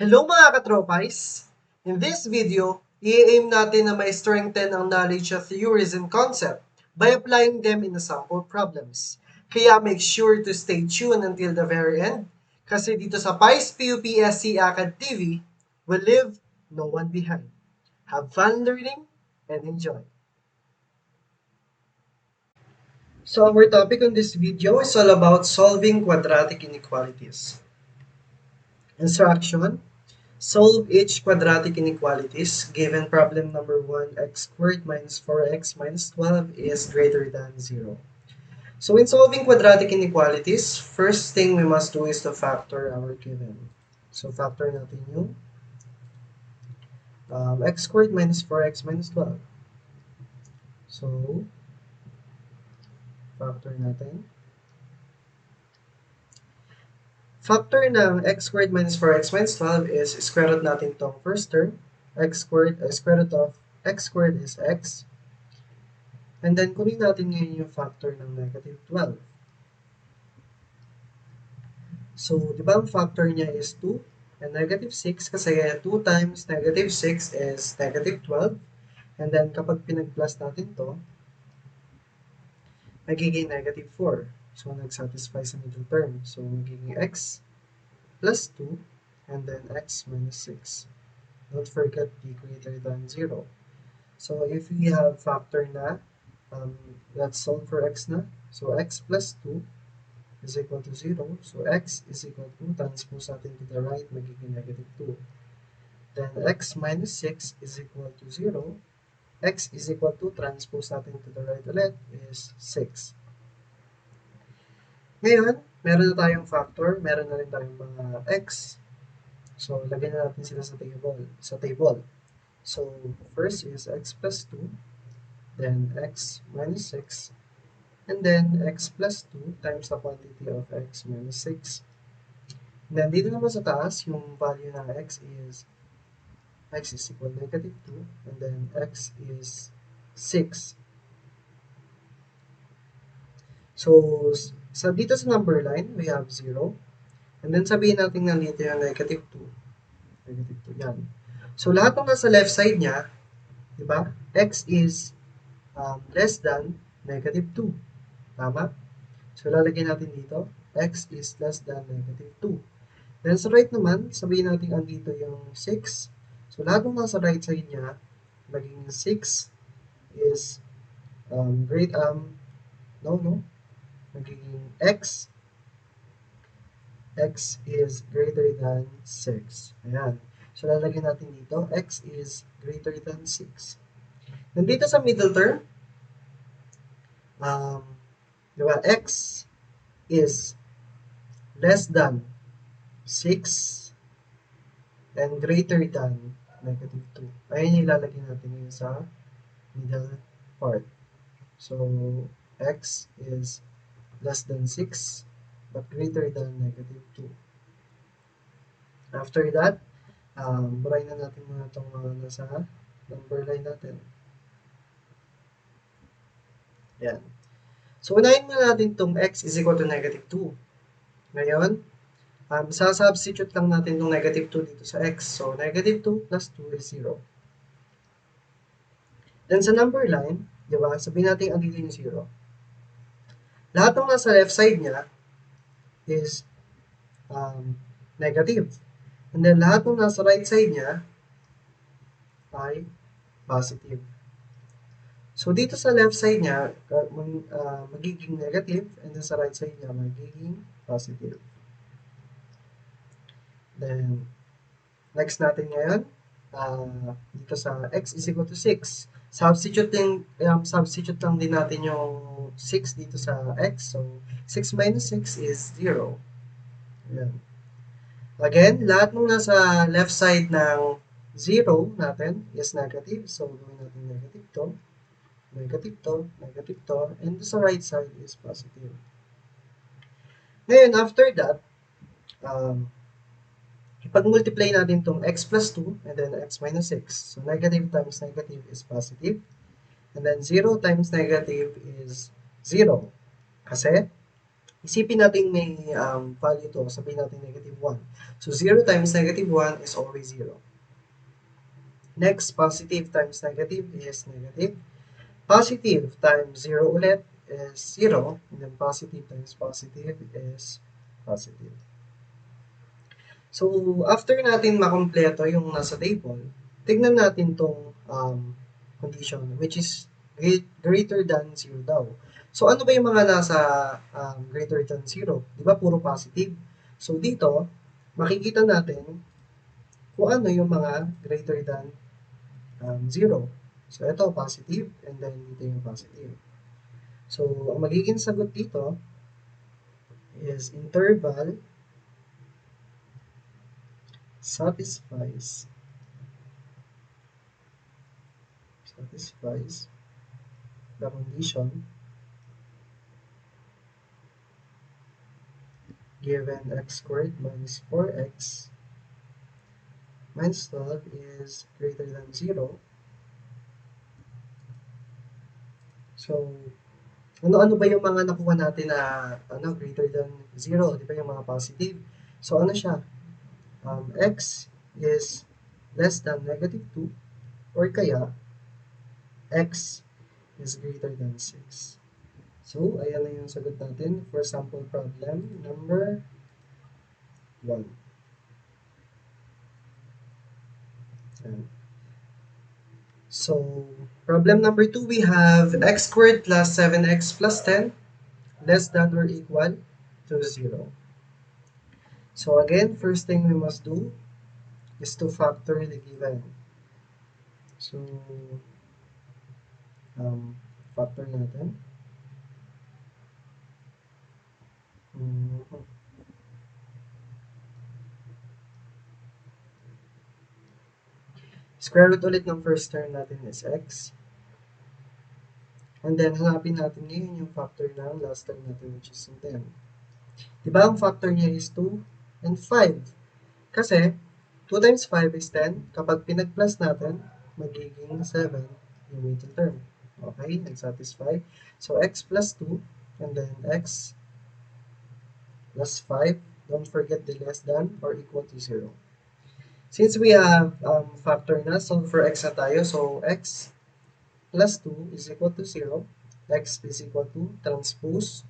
Hello mga katropais! In this video, i-aim natin na ma-strengthen ang knowledge of theories and concept by applying them in the sample problems. Kaya make sure to stay tuned until the very end kasi dito sa PICE-PUPSC Acad TV, we leave no one behind. Have fun learning and enjoy! So our topic on this video is all about solving quadratic inequalities. Instruction: solve each quadratic inequalities given problem number 1, x squared minus 4x minus 12 is greater than 0. So in solving quadratic inequalities, first thing we must do is to factor our given. So factor natin yung x squared minus 4x minus 12. So factor natin. Factor ng x squared minus 4x minus 12 is square root natin tong first term. X squared, square root of x squared is x. And then, kunin natin ngayon yung factor ng negative 12. So, di ba ang factor niya is 2 and negative 6 kasi 2 times negative 6 is negative 12. And then, kapag pinag-plus natin to, magiging negative 4. So, nag-satisfy sa middle term. So, magiging x plus 2 and then x minus 6. Don't forget b greater than 0. So, if we have factor na, let's solve for x na. So, x plus 2 is equal to 0. So, x is equal to, transpose natin to the right, magiging negative 2. Then, x minus 6 is equal to 0. X is equal to, transpose natin to the right ulit, is 6. Ngayon, meron na tayong factor, meron na rin tayong mga x. So, lagyan na natin sila sa table. So, first is x plus 2, then x minus 6, and then x plus 2 times the quantity of x minus 6. And then, dito naman sa taas, yung value ng x is equal to negative 2, and then x is 6. So, dito sa number line, we have 0. And then, sabihin natin nandito yung negative 2. Negative 2, yan. So, lahat ng nasa left side niya, di ba? X is less than negative 2. Tama? So, lalagyan natin dito, x is less than negative 2. Then, sa right naman, sabihin natin andito yung 6. So, lahat ng nasa right side niya, magiging 6 is magiging x is greater than 6. Ayan. So, lalagyan natin dito, x is greater than 6. Nandito sa middle term, diba, x is less than 6 and greater than negative 2. Ayan yung ilalagay natin ngayon sa middle part. So, x is less than 6 but greater than negative 2. After that, burahin na natin muna itong mga nasa number line natin. Yan. So, unahin muna natin itong x is equal to negative 2. Ngayon, substitute lang natin itong negative 2 dito sa x. So, negative 2 plus 2 is 0. Then, sa number line, di ba, sabihin natin andito yung 0. Lahat ng nasa left side niya is negative. And then, lahat ng nasa right side niya ay positive. So, dito sa left side niya, magiging negative, and then sa right side niya, magiging positive. Then, next natin ngayon, dito sa x is equal to 6. Substitute lang din natin yung 6 dito sa x. So, 6 minus 6 is 0. Ayan. Again, lahat ng nasa left side ng 0 natin is negative. So, gawin natin negative to, negative to, negative to, and sa right side is positive. Ngayon, after that, ipag-multiply natin itong x plus 2 and then x minus 6. So, negative times negative is positive. And then, 0 times negative is 0. Kasi, Isipin natin may value to, sabihin natin -1. So 0 times -1 is always 0. Next, positive times negative is negative. Positive times 0 ulit is 0. And then positive times positive is positive. So, after natin makompleto yung nasa table, tignan natin tong condition, which is greater than 0 daw. So, ano ba yung mga nasa greater than 0? Di ba puro positive? So, dito, makikita natin kung ano yung mga greater than 0. So, ito, positive, and then dito yung positive. So, ang magiging sagot dito is interval satisfies the condition given x squared minus 4x minus 12 is greater than 0. So, ano-ano ba yung mga nakuha natin na greater than 0? Di ba yung mga positive? So, ano siya? X is less than -2 or kaya x is greater than 6. So, ayan na yung sagot natin for sample problem number 1. Ayan. So, problem number 2, we have x squared plus 7x plus 10 less than or equal to 0. So again, first thing we must do is to factor the given. So, factor natin. Square root ulit ng first term natin is x. And then, hanapin natin ngayon yung factor ng last term natin, which is 10. Diba ang factor niya is 2 and 5? Kasi, 2 times 5 is 10. Kapag pinag-plus natin, magiging 7 yung middle term. Okay, nag-satisfy. So, x plus 2, and then x plus 5. Don't forget the less than or equal to 0. Since we have factor na, so for x na tayo, so x plus 2 is equal to 0. X is equal to transpose,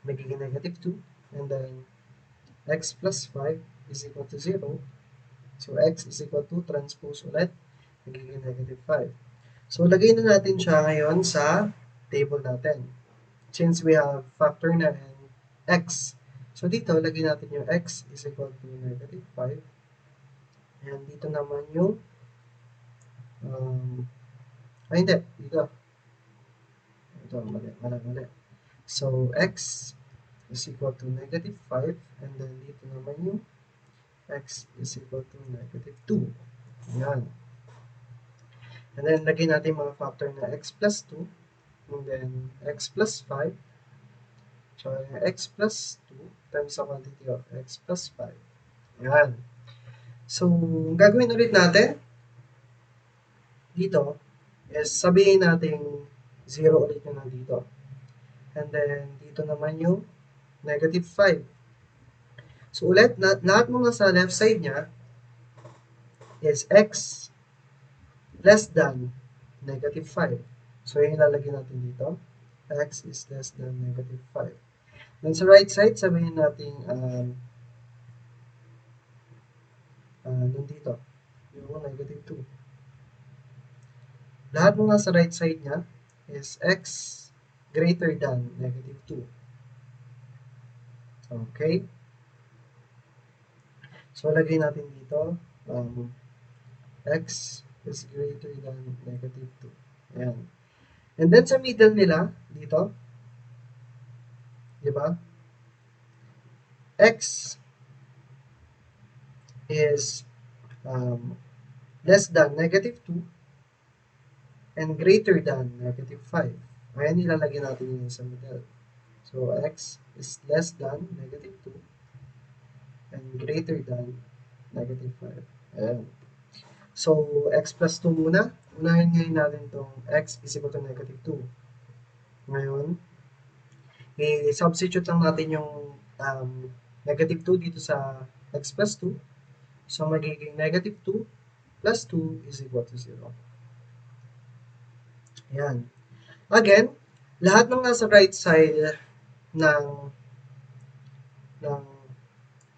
magiging -2. And then, x plus 5 is equal to 0. So, x is equal to transpose ulit, magiging -5. So, lagay na natin siya ngayon sa table natin. Since we have factor na and x. So, dito, lagay natin yung x is equal to -5. And dito naman yung, hindi, dito. Ito, mali. So, x is equal to -5. And then, dito naman yung x is equal to -2. Ayan. And then, lagay natin mga factor na x plus 2, and then x plus 5, so x plus 2 times the quantity of x plus 5. Ayan. So, gagawin ulit natin dito is sabihin natin 0 ulit yung nandito. And then, dito naman yung -5. So, ulit, lahat mo sa left side niya is x less than -5. So, yung ilalagay natin dito, x is less than -5. Then sa right side, sabihin natin nandito, yung -2. Lahat mo sa right side niya is x greater than -2. Okay? So, lagay natin dito, x is greater than -2. Ayan. And then sa middle nila, dito, di ba? X is less than -2 and greater than -5. Ayan, ilalagay natin yun sa middle. So, x is less than -2 and greater than -5. Ayan. So, x plus 2 muna. Unahin ngayon natin itong x is equal to -2. Ngayon, I-substitute lang natin yung negative 2 dito sa x plus 2. So, magiging negative 2 plus 2 is equal to 0. Ayan. Again, lahat ng nasa right side ng, ng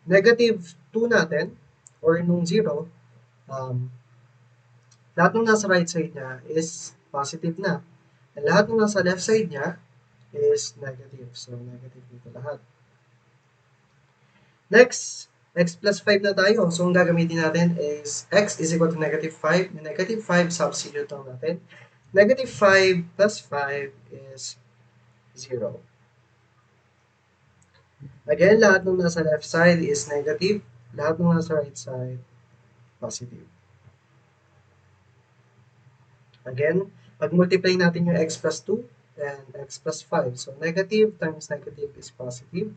negative 2 natin, or nung 0, lahat ng nasa right side niya is positive na. And lahat ng nasa left side niya is negative. So, negative dito lahat. Next, x plus 5 na tayo. So, ang gagamitin natin is x is equal to negative 5. Yung negative 5, substitute lang natin. Negative 5 plus 5 is 0. Again, lahat ng nasa left side is negative. Lahat ng nasa right side, positive. Again, pag-multiply natin yung x plus 2 and x plus 5. So, negative times negative is positive.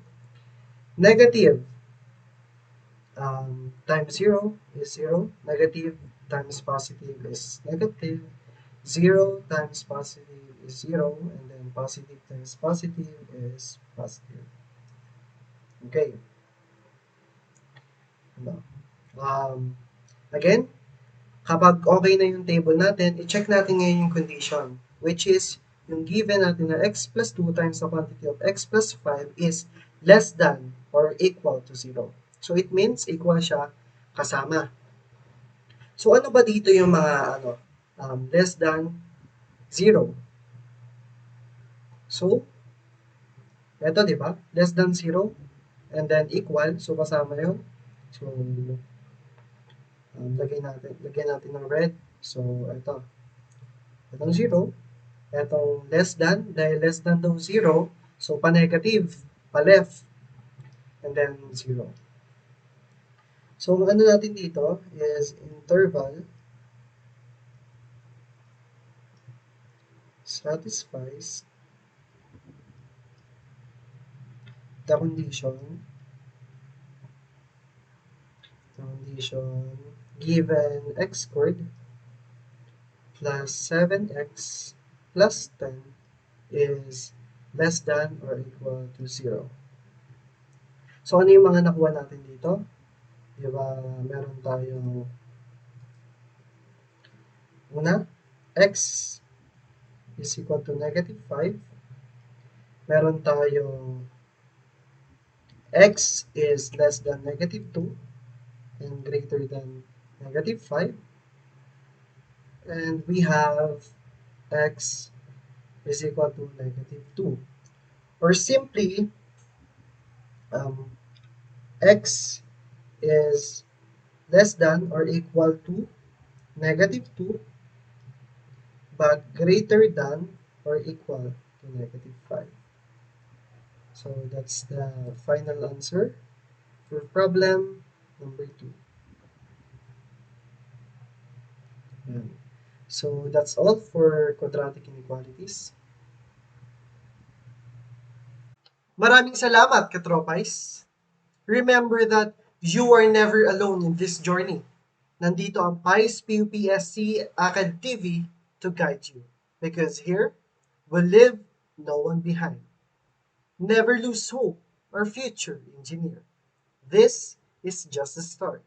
Negative times 0 is 0. Negative times positive is negative. 0 times positive is 0. And then positive times positive is positive. Okay. Again, kapag okay na yung table natin, i-check natin ngayon yung condition, which is yung given natin na x plus 2 times the quantity of x plus 5 is less than or equal to 0. So, it means equal siya kasama. So, ano ba dito yung mga less than 0? So, eto, di ba? Less than 0 and then equal. So, kasama yun. So, lagyan natin ng red. So, eto. Itong 0. Etong less than, dahil less than daw 0, so pa-negative, pa-left, and then 0. So, ang ano natin dito is interval satisfies the condition given x squared plus 7x plus 10 is less than or equal to 0. So, ano yung mga nakuha natin dito? Diba, meron tayong una, x is equal to negative 5. Meron tayong x is less than negative 2 and greater than negative 5. And we have x is equal to negative 2. Or simply, x is less than or equal to negative 2 but greater than or equal to negative 5. So that's the final answer for problem number 2. So that's all for quadratic inequalities. Maraming salamat, katropais! Remember that you are never alone in this journey. Nandito ang PICE-PUPSC Acad TV to guide you. Because here, we'll leave no one behind. Never lose hope, our future engineer. This is just the start.